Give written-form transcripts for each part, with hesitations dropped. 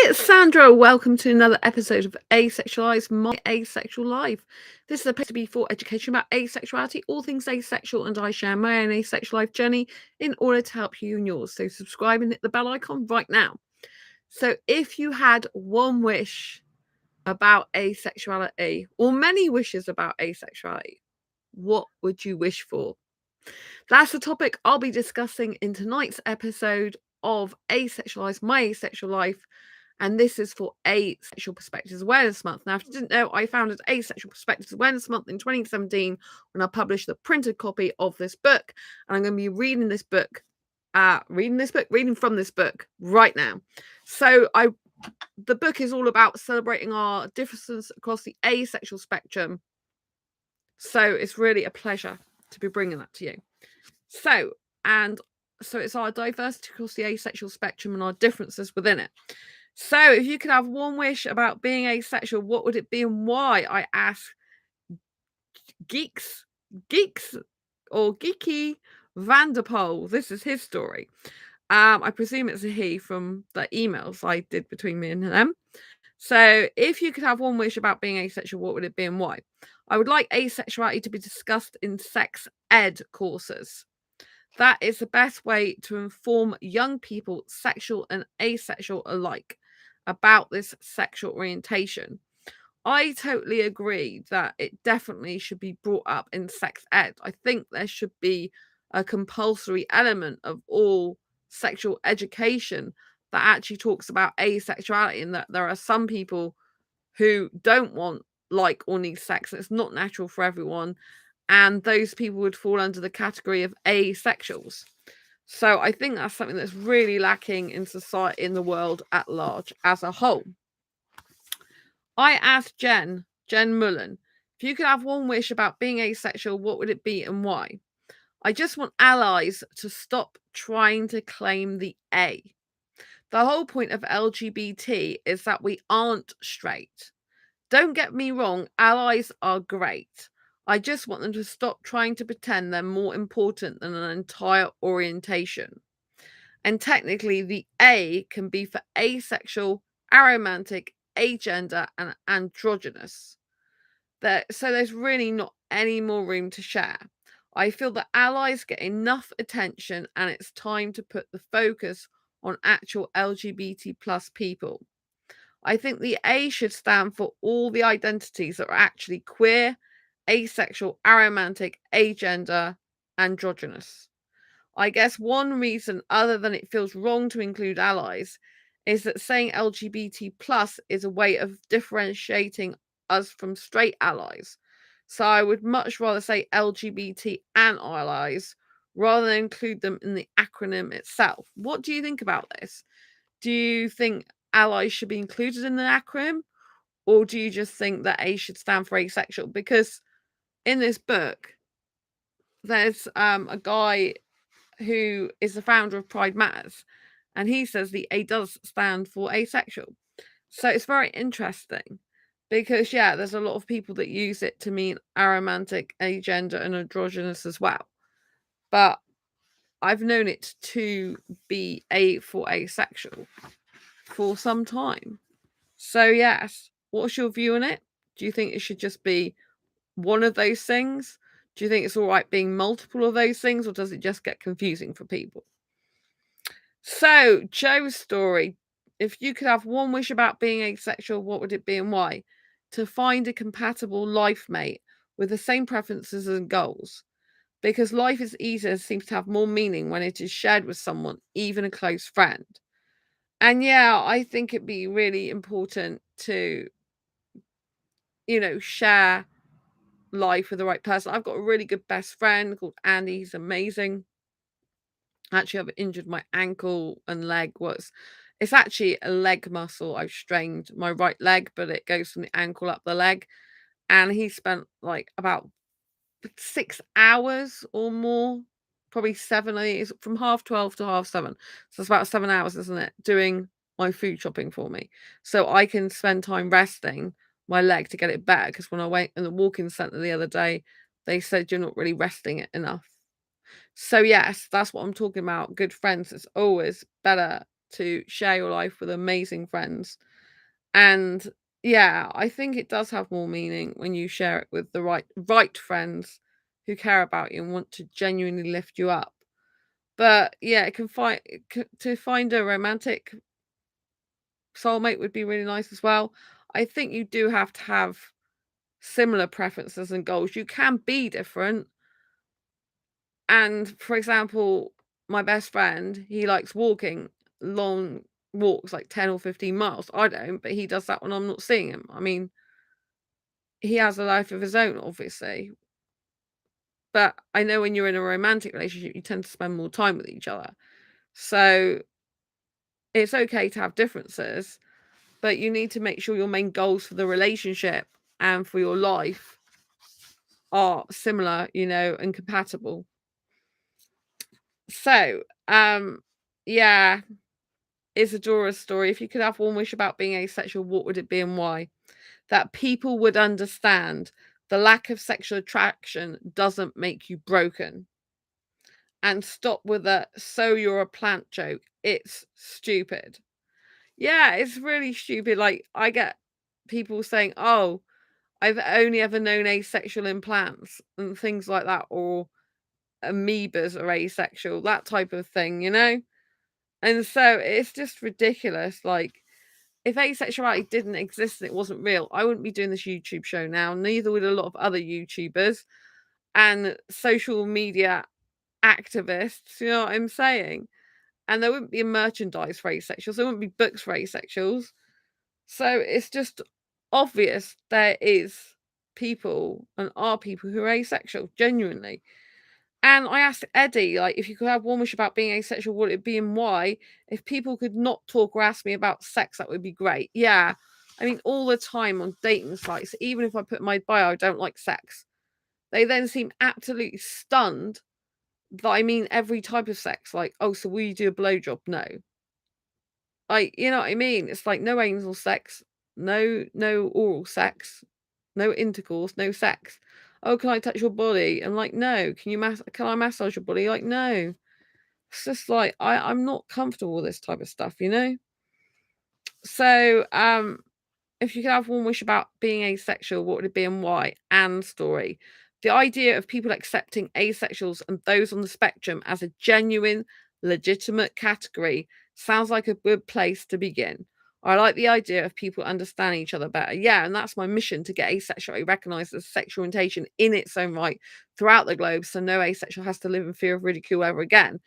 It's Sandra. Welcome to another episode of Asexualise, my asexual life. This is a place to be for education about asexuality, all things asexual, and I share my own asexual life journey in order to help you and yours. So subscribe and hit the bell icon right now. So if you had one wish about asexuality, or many wishes about asexuality, what would you wish for? That's the topic I'll be discussing in tonight's episode of Asexualise, my asexual life. And this is for Asexual Perspectives Awareness Month. Now, if you didn't know, I founded Asexual Perspectives Awareness Month in 2017 when I published the printed copy of this book. And I'm going to be reading from this book right now. So the book is all about celebrating our differences across the asexual spectrum. So it's really a pleasure to be bringing that to you. So it's our diversity across the asexual spectrum and our differences within it. So if you could have one wish about being asexual, what would it be and why? I ask Geeks or Geeky Vanderpool. This is his story. I presume it's a he from the emails I did between me and them. So if you could have one wish about being asexual, what would it be and why? I would like asexuality to be discussed in sex ed courses. That is the best way to inform young people, sexual and asexual alike, about this sexual orientation. I totally agree that it definitely should be brought up in sex ed. I think there should be a compulsory element of all sexual education that actually talks about asexuality, and that there are some people who don't want, like, or need sex, and it's not natural for everyone, and those people would fall under the category of asexuals. So I think that's something that's really lacking in society, in the world at large as a whole. I asked Jen Mullen, if you could have one wish about being asexual, what would it be and why? I just want allies to stop trying to claim the A. The whole point of LGBT is that we aren't straight. Don't get me wrong, allies are great. I just want them to stop trying to pretend they're more important than an entire orientation. And technically, the A can be for asexual, aromantic, agender, and androgynous. So there's really not any more room to share. I feel that allies get enough attention, and it's time to put the focus on actual LGBT plus people. I think the A should stand for all the identities that are actually queer, asexual, aromantic, agender, androgynous. I guess one reason, other than it feels wrong to include allies, is that saying LGBT plus is a way of differentiating us from straight allies. So I would much rather say LGBT and allies rather than include them in the acronym itself. What do you think about this? Do you think allies should be included in the acronym, or do you just think that A should stand for asexual? Because in this book, there's a guy who is the founder of Pride Matters, and he says the A does stand for asexual. So it's very interesting because, yeah, there's a lot of people that use it to mean aromantic, agender, and androgynous as well. But I've known it to be A for asexual for some time. So, yes, what's your view on it? Do you think it should just be one of those things? Do you think it's all right being multiple of those things, or does it just get confusing for people? So, Joe's story. If you could have one wish about being asexual, what would it be and why? To find a compatible life mate with the same preferences and goals. Because life is easier, seems to have more meaning when it is shared with someone, even a close friend. And yeah, I think it'd be really important to, share life with the right person. I've got a really good best friend called Andy. He's amazing. Actually, I've injured my ankle and leg. It's actually a leg muscle. I've strained my right leg, but it goes from the ankle up the leg. And he spent like about 6 hours or more, probably 7. I think it's from 12:30 to 7:30. So it's about 7 hours, isn't it? Doing my food shopping for me, so I can spend time resting my leg to get it better. Because when I went in the walking centre the other day, they said you're not really resting it enough. So yes, that's what I'm talking about. Good friends. It's always better to share your life with amazing friends. And yeah, I think it does have more meaning when you share it with the right friends who care about you and want to genuinely lift you up. But yeah, it can find to find a romantic soulmate would be really nice as well. I think you do have to have similar preferences and goals. You can be different. And for example, my best friend, he likes walking long walks, like 10 or 15 miles. I don't, but he does that when I'm not seeing him. I mean, he has a life of his own, obviously. But I know when you're in a romantic relationship, you tend to spend more time with each other. So it's okay to have differences, but you need to make sure your main goals for the relationship and for your life are similar, and compatible. So, yeah, Isadora's story. If you could have one wish about being asexual, what would it be and why? That people would understand the lack of sexual attraction doesn't make you broken. And stop with the "so you're a plant" joke. It's stupid. Yeah, it's really stupid. Like, I get people saying, "Oh, I've only ever known asexual in plants," and things like that, or amoebas are asexual, that type of thing. And so it's just ridiculous. Like, if asexuality didn't exist and it wasn't real, I wouldn't be doing this YouTube show now. Neither would a lot of other YouTubers and social media activists. You know what I'm saying? And there wouldn't be a merchandise for asexuals. There wouldn't be books for asexuals. So it's just obvious there is people and are people who are asexual, genuinely. And I asked Eddie, like, if you could have one wish about being asexual, would it be and why? If people could not talk or ask me about sex, that would be great. Yeah. I mean, all the time on dating sites, even if I put in my bio, I don't like sex, they then seem absolutely stunned that I mean every type of sex. Like, oh, so will you do a blowjob? No. Like, you know what I mean? It's like no anal sex, no oral sex, no intercourse, no sex. Oh, can I touch your body? And like, no. Can I massage your body? Like, no. It's just like I'm not comfortable with this type of stuff. So, if you could have one wish about being asexual, what would it be and why? And story. The idea of people accepting asexuals and those on the spectrum as a genuine, legitimate category sounds like a good place to begin. I like the idea of people understanding each other better. Yeah, and that's my mission, to get asexuality recognized as sexual orientation in its own right throughout the globe, so no asexual has to live in fear of ridicule ever again.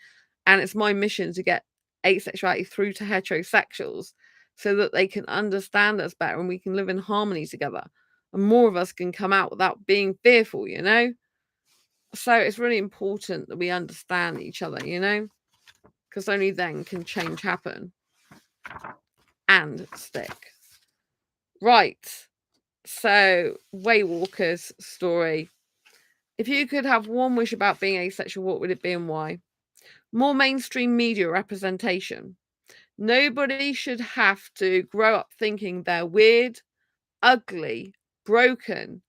And it's my mission to get asexuality through to heterosexuals so that they can understand us better and we can live in harmony together. And more of us can come out without being fearful. So it's really important that we understand each other, because only then can change happen and stick. Right. So, Waywalker's story. If you could have one wish about being asexual, what would it be and why? More mainstream media representation. Nobody should have to grow up thinking they're weird, ugly, broken,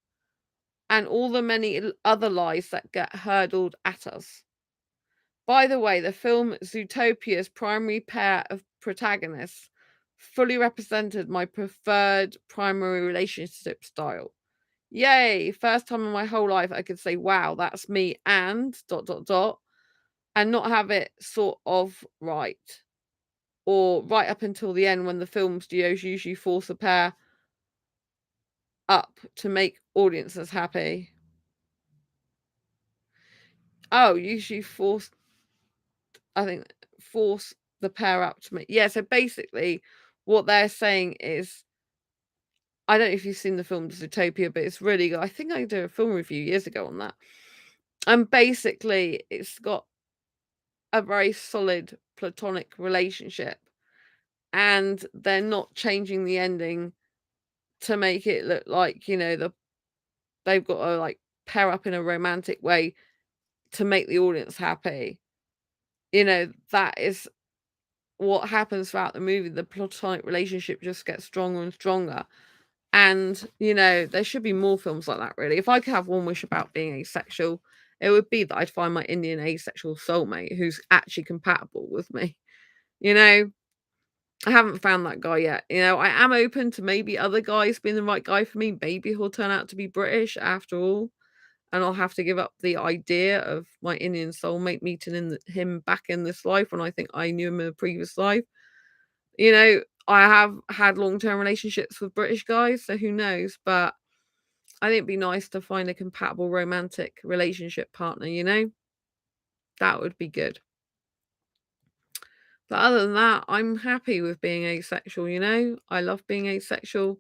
and all the many other lies that get hurled at us. By the way, the film Zootopia's primary pair of protagonists fully represented my preferred primary relationship style. Yay! First time in my whole life I could say, wow, that's me, and ... and not have it sort of right. Or right up until the end, when the film studios usually force a pair up to make audiences happy. Oh, usually I think, force the pair up to make. Yeah, so basically, what they're saying is, I don't know if you've seen the film Zootopia, but it's really good. I think I did a film review years ago on that. And basically, it's got a very solid platonic relationship, and they're not changing the ending to make it look like, they've got to like pair up in a romantic way to make the audience happy. That is what happens throughout the movie. The platonic relationship just gets stronger and stronger. And, there should be more films like that, really. If I could have one wish about being asexual, it would be that I'd find my Indian asexual soulmate who's actually compatible with me, you know? I haven't found that guy yet. You know, I am open to maybe other guys being the right guy for me. Maybe he'll turn out to be British after all, and I'll have to give up the idea of my Indian soulmate meeting him back in this life when I think I knew him in a previous life. You know, I have had long-term relationships with British guys, so who knows? But I think it'd be nice to find a compatible romantic relationship partner, you know? That would be good. But other than that, I'm happy with being asexual, you know? I love being asexual.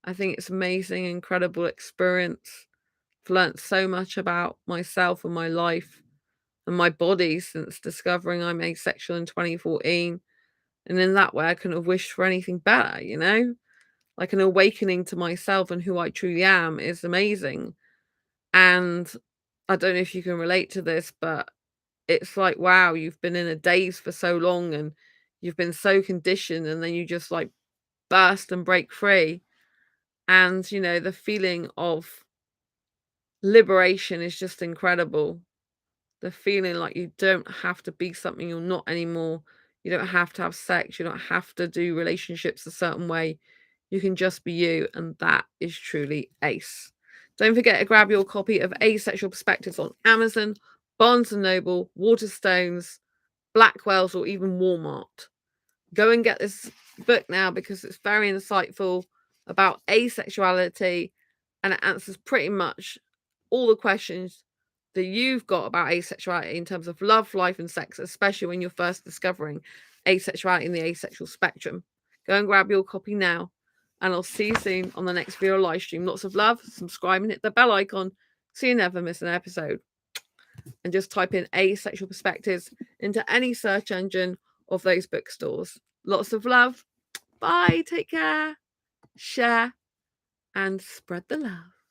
I think it's amazing, incredible experience. I've learnt so much about myself and my life and my body since discovering I'm asexual in 2014. And in that way, I couldn't have wished for anything better, you know? Like an awakening to myself and who I truly am is amazing. And I don't know if you can relate to this, but it's like, wow, you've been in a daze for so long and you've been so conditioned, and then you just like burst and break free. And, you know, the feeling of liberation is just incredible. The feeling like you don't have to be something you're not anymore. You don't have to have sex. You don't have to do relationships a certain way. You can just be you, and that is truly ace. Don't forget to grab your copy of Asexual Perspectives on Amazon, Barnes& and Noble, Waterstones, Blackwell's, or even Walmart. Go and get this book now because it's very insightful about asexuality, and it answers pretty much all the questions that you've got about asexuality in terms of love, life, and sex, especially when you're first discovering asexuality in the asexual spectrum. Go and grab your copy now, and I'll see you soon on the next video live stream. Lots of love, subscribe, and hit the bell icon so you never miss an episode. And just type in Asexual Perspectives into any search engine of those bookstores. Lots of love. Bye. Take care. Share and spread the love.